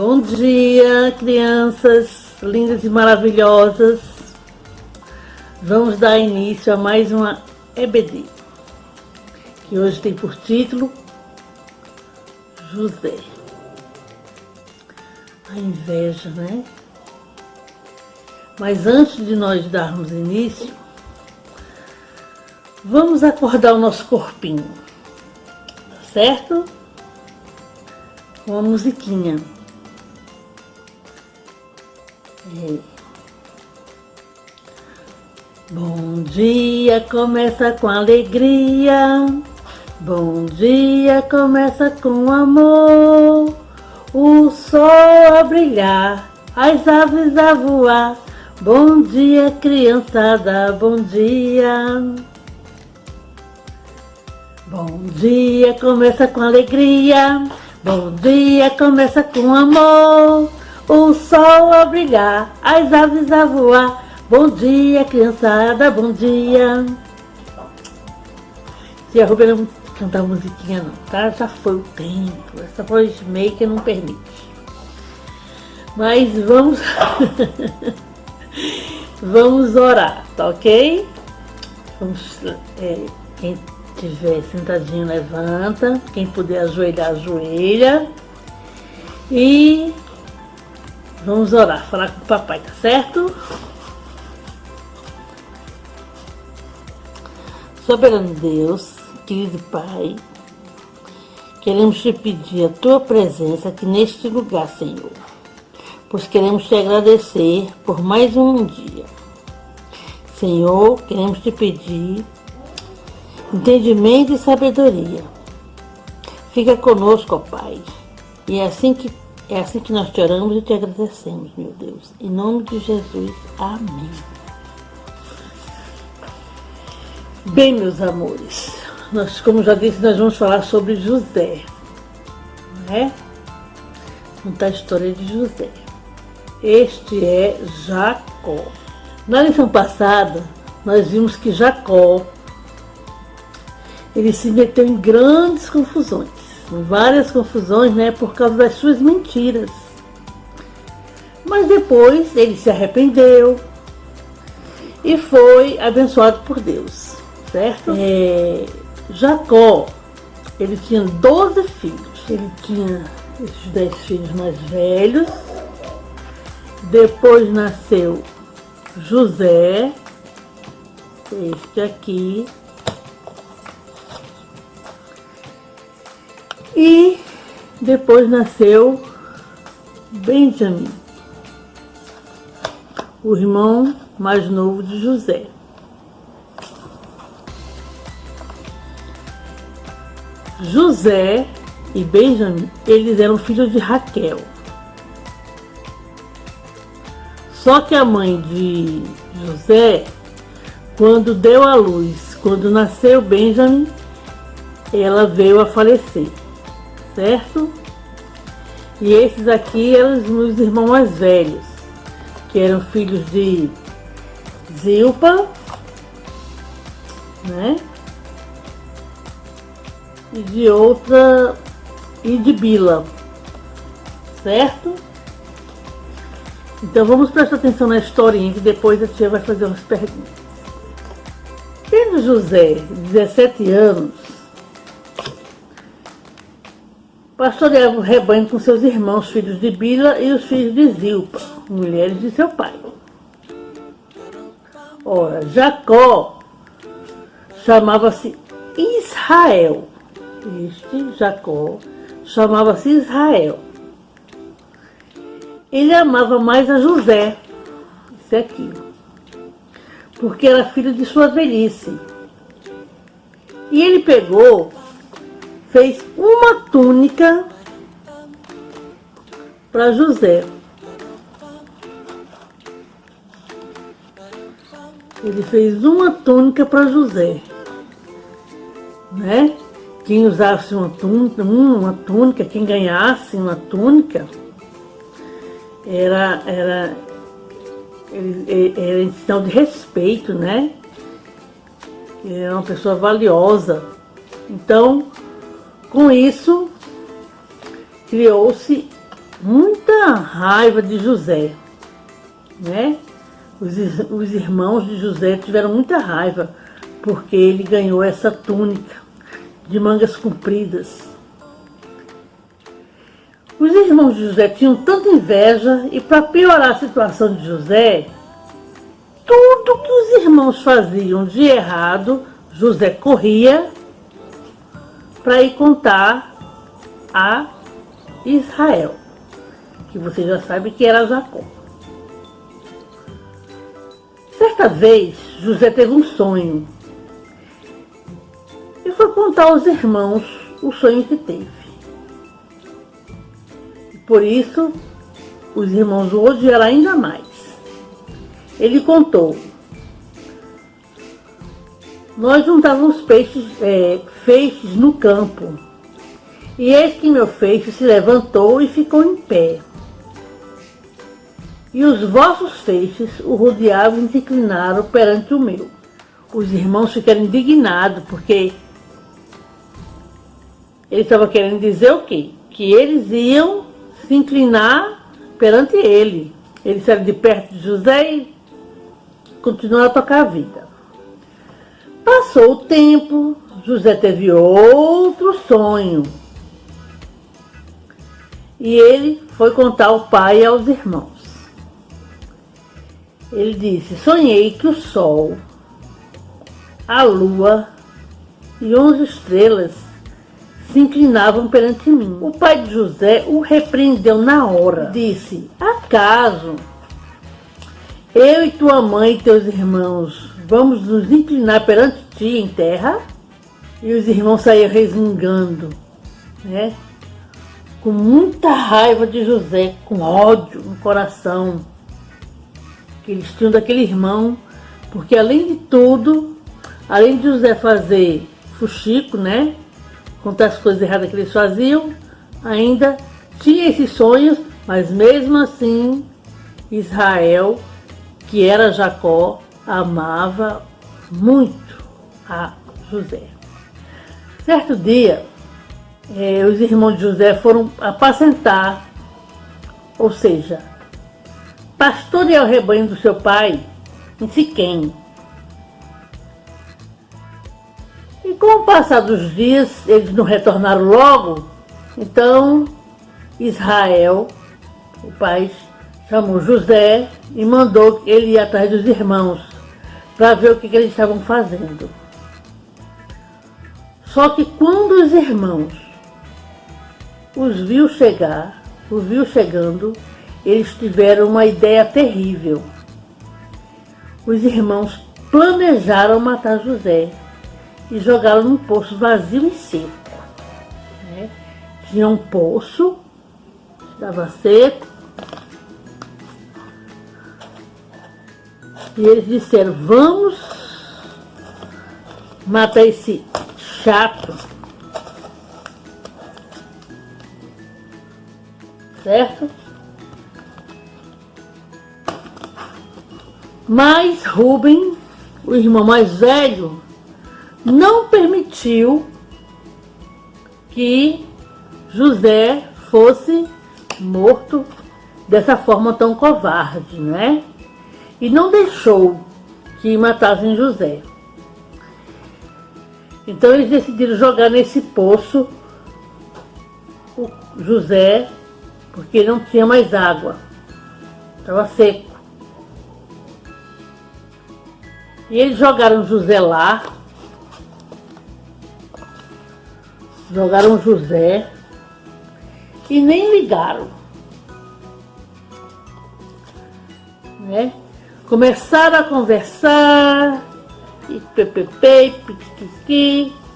Bom dia, crianças lindas e maravilhosas. Vamos dar início a mais uma EBD, que hoje tem por título José. A inveja, né? Mas antes de nós darmos início, vamos acordar o nosso corpinho, tá certo? Com uma musiquinha. Bom dia começa com alegria, bom dia começa com amor, o sol a brilhar, as aves a voar, bom dia criançada, bom dia. Bom dia começa com alegria, bom dia começa com amor, o sol a brilhar, as aves a voar, bom dia criançada, bom dia. Tia Rubia não cantar musiquinha não, tá? Já foi o tempo, essa voz maker não permite. Mas vamos, vamos orar, tá ok? Vamos, quem estiver sentadinho levanta, quem puder ajoelhar, ajoelha. E vamos orar, falar com o papai, tá certo? Soberano Deus, querido Pai, queremos te pedir a tua presença aqui neste lugar, Senhor, pois queremos te agradecer por mais um dia. Senhor, queremos te pedir entendimento e sabedoria. Fica conosco, ó Pai, e é assim que nós te oramos e te agradecemos, meu Deus. Em nome de Jesus, amém. Bem, meus amores, nós, como já disse, nós vamos falar sobre José, né? Contar a história de José. Este é Jacó. Na lição passada, nós vimos que Jacó, ele se meteu em grandes confusões, em várias confusões, né, por causa das suas mentiras. Mas depois ele se arrependeu e foi abençoado por Deus, certo? Jacó, ele tinha 12 filhos. Ele tinha esses 10 filhos mais velhos. Depois nasceu José, este aqui. E depois nasceu Benjamim, o irmão mais novo de José. José e Benjamim, eles eram filhos de Raquel. Só que a mãe de José, quando deu à luz, quando nasceu Benjamim, ela veio a falecer. Certo? E esses aqui eram os irmãos mais velhos, que eram filhos de Zilpa, né? E de outra, e de Bila, certo? Então vamos prestar atenção na historinha, que depois a tia vai fazer umas perguntas. Tendo José 17 anos, pastoreava o rebanho com seus irmãos, filhos de Bila e os filhos de Zilpa, mulheres de seu pai. Ora, Jacó chamava-se Israel. Este Jacó chamava-se Israel. Ele amava mais a José, isso é aquilo, porque era filho de sua velhice. E ele fez uma túnica para José. Ele fez uma túnica para José, né? Quem usasse uma túnica, quem ganhasse uma túnica, era em sinal de respeito, né? Ele era uma pessoa valiosa. Então, com isso, criou-se muita raiva de José, né? Os irmãos de José tiveram muita raiva porque ele ganhou essa túnica de mangas compridas. Os irmãos de José tinham tanta inveja e, para piorar a situação de José, tudo que os irmãos faziam de errado, José corria para ir contar a Israel, que você já sabe que era Jacó. Certa vez, José teve um sonho e foi contar aos irmãos o sonho que teve. E por isso, os irmãos o odiaram ainda mais. Ele contou: nós juntávamos feixes no campo, e eis que meu feixe se levantou e ficou em pé. E os vossos feixes o rodeavam e se inclinaram perante o meu. Os irmãos ficaram indignados, porque ele estava querendo dizer o quê? Que eles iam se inclinar perante ele. Eles saíram de perto de José e continuaram a tocar a vida. Passou o tempo, José teve outro sonho. E ele foi contar ao pai e aos irmãos. Ele disse: sonhei que o sol, a lua e 11 estrelas se inclinavam perante mim. O pai de José o repreendeu na hora. Disse: acaso eu e tua mãe e teus irmãos vamos nos inclinar perante ti em terra? E os irmãos saíram resmungando, né? Com muita raiva de José, com ódio no coração que eles tinham daquele irmão, porque além de tudo, além de José fazer fuxico, né? Contar as coisas erradas que eles faziam, ainda tinha esses sonhos, mas mesmo assim, Israel, que era Jacó, amava muito a José. Certo dia, os irmãos de José foram apacentar, ou seja, pastorear o rebanho do seu pai em Siquém. E com o passar dos dias, eles não retornaram logo, então Israel, o pai, chamou José e mandou ele ir atrás dos irmãos para ver o que eles estavam fazendo. Só que quando os irmãos os viu chegando, eles tiveram uma ideia terrível. Os irmãos planejaram matar José e jogaram num poço vazio e seco. Né? Tinha um poço, estava seco, e eles disseram: vamos matar esse chato, certo? Mas Rubem, o irmão mais velho, não permitiu que José fosse morto dessa forma tão covarde, né? E não deixou que matassem José. Então eles decidiram jogar nesse poço o José, porque não tinha mais água, estava seco. E eles jogaram José lá, e nem ligaram, né? Começaram a conversar,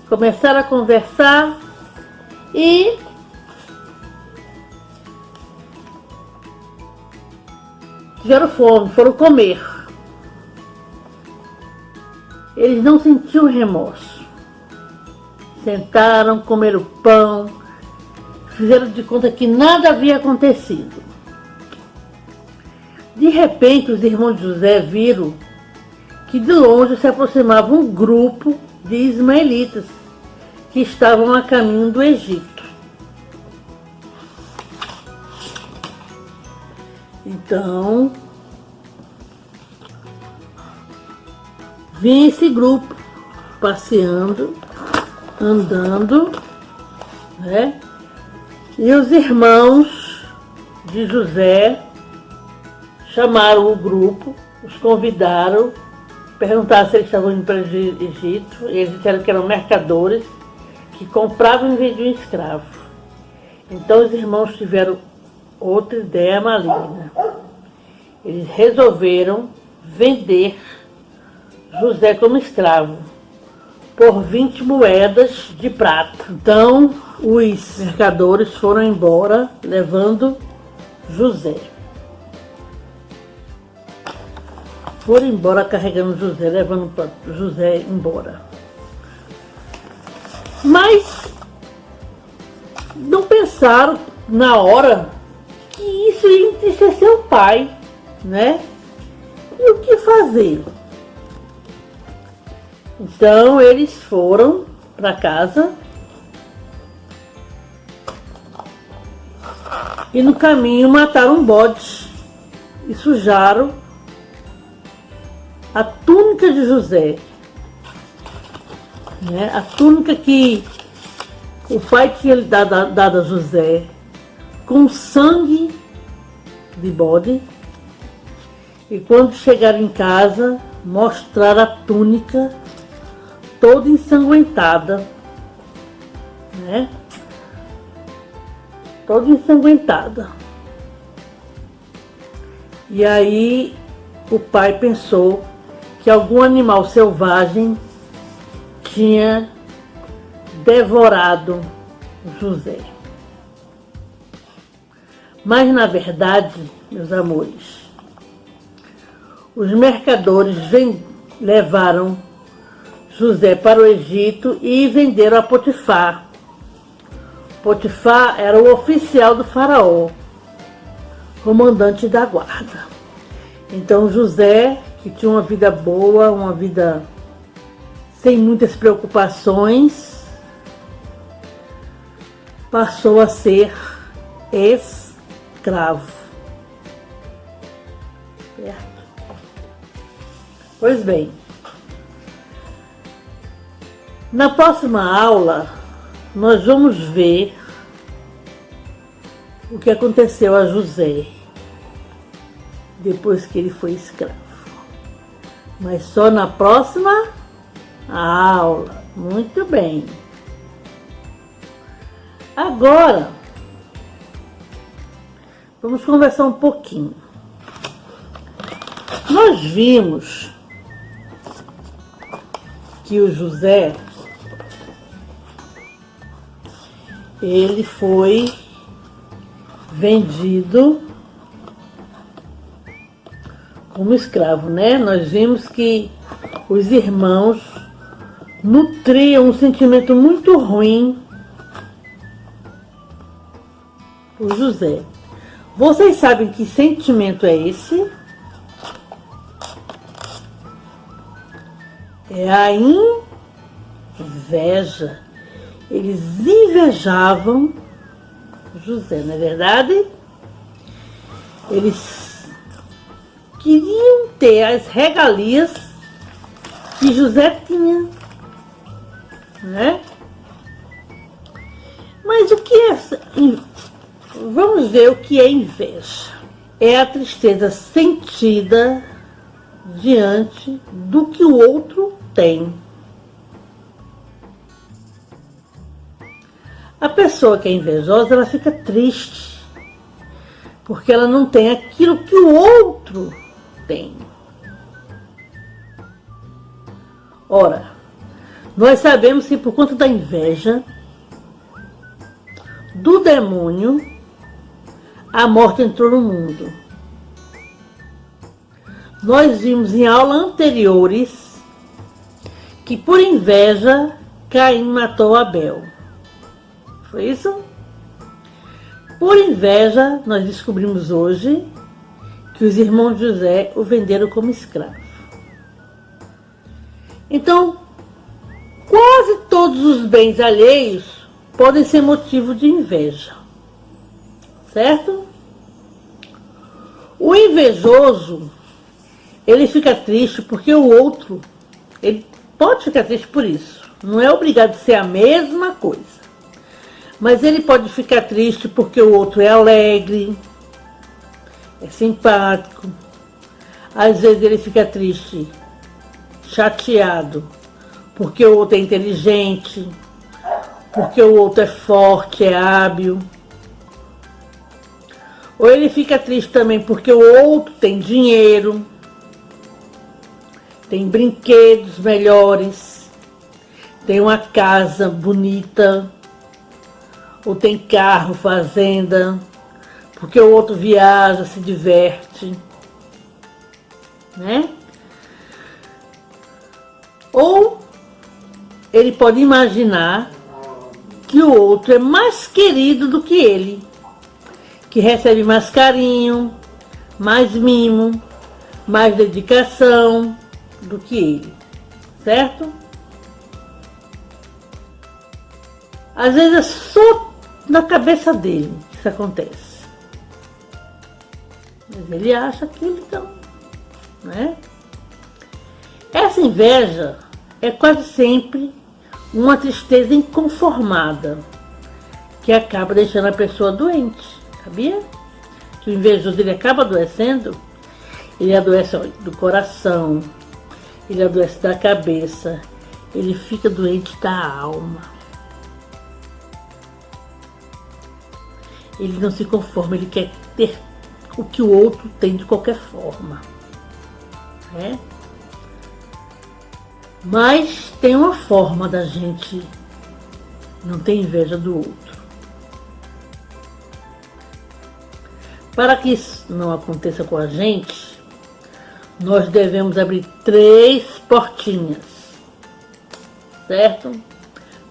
começaram a conversar e tiveram fome, foram comer. Eles não sentiam remorso. Sentaram, comeram pão, fizeram de conta que nada havia acontecido. De repente, os irmãos de José viram que de longe se aproximava um grupo de ismaelitas que estavam a caminho do Egito. Então, vinha esse grupo passeando, andando, né? E os irmãos de José chamaram o grupo, os convidaram, perguntaram se eles estavam indo para o Egito. Eles disseram que eram mercadores que compravam e vendiam escravos. Então os irmãos tiveram outra ideia maligna. Eles resolveram vender José como escravo por 20 moedas de prata. Então os mercadores foram embora levando José. Foram embora carregando José, levando José embora. Mas não pensaram na hora que isso ia entristecer o pai, né? E o que fazer? Então eles foram para casa e no caminho mataram um bode e sujaram a túnica de José, né? A túnica que o pai tinha dado a José com sangue de bode. E quando chegaram em casa, mostraram a túnica toda ensanguentada, né? Toda ensanguentada. E aí o pai pensou que algum animal selvagem tinha devorado José. Mas na verdade, meus amores, os mercadores levaram José para o Egito e venderam a Potifar. Potifar era o oficial do faraó, comandante da guarda. Então José, que tinha uma vida boa, uma vida sem muitas preocupações, passou a ser escravo. Certo? Pois bem, na próxima aula nós vamos ver o que aconteceu a José depois que ele foi escravo. Mas só na próxima aula. Muito bem. Agora, vamos conversar um pouquinho. Nós vimos que o José, ele foi vendido como escravo, né? Nós vimos que os irmãos nutriam um sentimento muito ruim por José. Vocês sabem que sentimento é esse? É a inveja. Eles invejavam José, não é verdade? Eles queriam ter as regalias que José tinha, né? Mas o que é... Vamos ver o que é inveja. É a tristeza sentida diante do que o outro tem. A pessoa que é invejosa, ela fica triste, porque ela não tem aquilo que o outro tem. Ora, nós sabemos que por conta da inveja do demônio, a morte entrou no mundo. Nós vimos em aulas anteriores que por inveja Caim matou Abel. Foi isso? Por inveja, nós descobrimos hoje que os irmãos de José o venderam como escravo. Então, quase todos os bens alheios podem ser motivo de inveja. Certo? O invejoso, ele fica triste porque o outro, ele pode ficar triste por isso. Não é obrigado a ser a mesma coisa. Mas ele pode ficar triste porque o outro é alegre, é simpático. Às vezes ele fica triste, chateado, porque o outro é inteligente, porque o outro é forte, é hábil. Ou ele fica triste também porque o outro tem dinheiro, tem brinquedos melhores, tem uma casa bonita, ou tem carro, fazenda, porque o outro viaja, se diverte, né? Ou ele pode imaginar que o outro é mais querido do que ele, que recebe mais carinho, mais mimo, mais dedicação do que ele, certo? Às vezes é só na cabeça dele que isso acontece. Mas ele acha que ele não, né? Essa inveja é quase sempre uma tristeza inconformada, que acaba deixando a pessoa doente, sabia? Que o invejoso ele acaba adoecendo, ele adoece do coração, ele adoece da cabeça, ele fica doente da alma. Ele não se conforma, ele quer ter o que o outro tem de qualquer forma, né? Mas tem uma forma da gente não ter inveja do outro. Para que isso não aconteça com a gente, nós devemos abrir 3 portinhas, certo?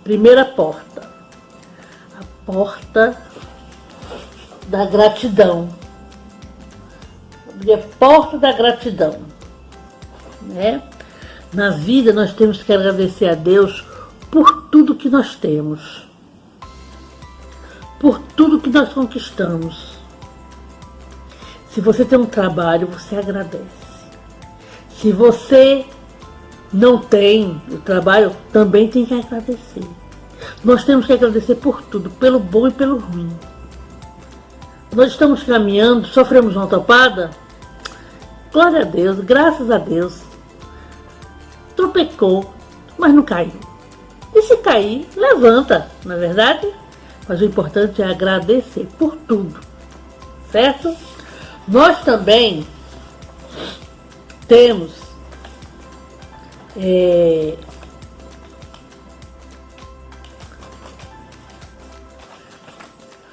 Primeira porta, a porta da gratidão. Abrir a porta da gratidão, né? Na vida nós temos que agradecer a Deus por tudo que nós temos, por tudo que nós conquistamos. Se você tem um trabalho, você agradece. Se você não tem o trabalho, também tem que agradecer. Nós temos que agradecer por tudo, pelo bom e pelo ruim. Nós estamos caminhando, sofremos uma topada, glória a Deus, graças a Deus. Tropecou, mas não caiu. E se cair, levanta, não é verdade? Mas o importante é agradecer por tudo, certo? Nós também temos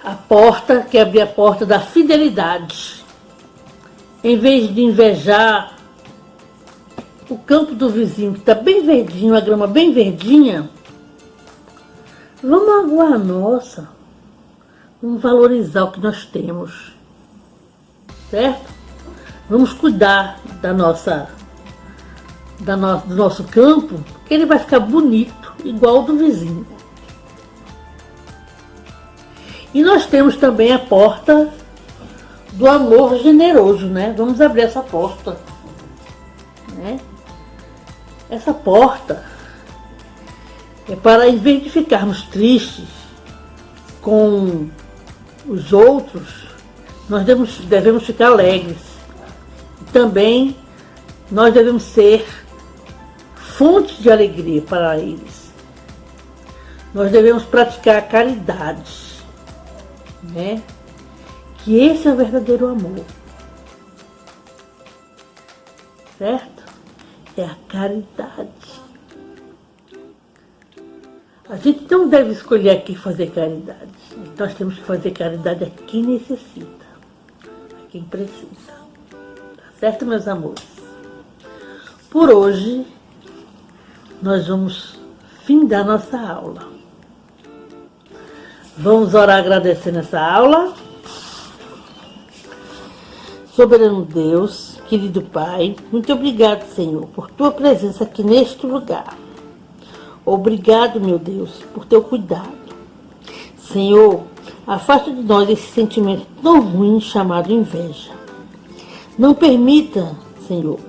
a porta, que é abrir a porta da fidelidade. Em vez de invejar o campo do vizinho, que está bem verdinho, a grama bem verdinha, vamos aguar a nossa. Vamos valorizar o que nós temos, certo? Vamos cuidar do nosso campo, que ele vai ficar bonito, igual ao do vizinho. E nós temos também a porta do amor generoso, né? Vamos abrir essa porta, né? Essa porta é para, em vez de ficarmos tristes com os outros, nós devemos ficar alegres. Também nós devemos ser fonte de alegria para eles. Nós devemos praticar a caridade, né? Que esse é o verdadeiro amor, certo? É a caridade. A gente não deve escolher aqui fazer caridade. Nós temos que fazer caridade a quem necessita, a quem precisa. Tá certo, meus amores? Por hoje, nós vamos findar nossa aula. Vamos orar agradecendo essa aula. Soberano Deus, querido Pai, muito obrigado, Senhor, por tua presença aqui neste lugar. Obrigado, meu Deus, por teu cuidado. Senhor, afasta de nós esse sentimento tão ruim chamado inveja. Não permita, Senhor,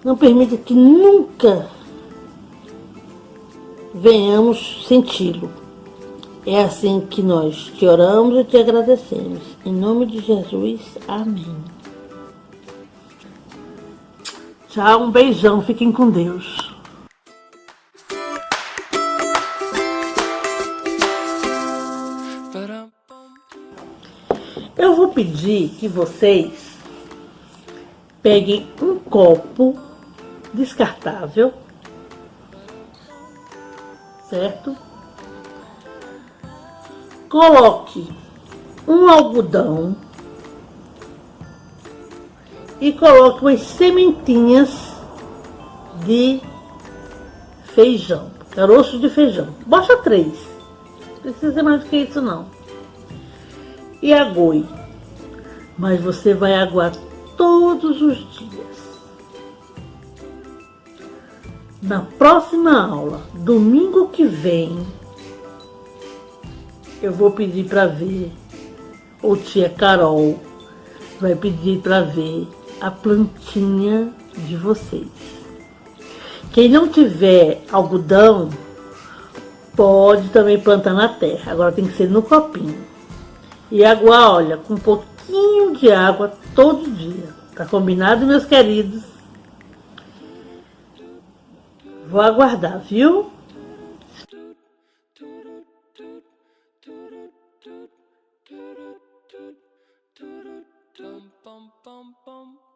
não permita que nunca venhamos senti-lo. É assim que nós te oramos e te agradecemos. Em nome de Jesus, amém. Tchau, um beijão, fiquem com Deus. Eu vou pedir que vocês peguem um copo descartável, certo? Coloque um algodão e coloque umas sementinhas de feijão, caroço de feijão. Basta 3, não precisa ser mais do que isso não. E ague, mas você vai aguar todos os dias. Na próxima aula, domingo que vem, eu vou pedir para ver, ou tia Carol vai pedir para ver a plantinha de vocês. Quem não tiver algodão, pode também plantar na terra. Agora tem que ser no copinho. E aguar, olha, com um pouquinho de água todo dia. Tá combinado, meus queridos? Vou aguardar, viu? Bum bum bum bum.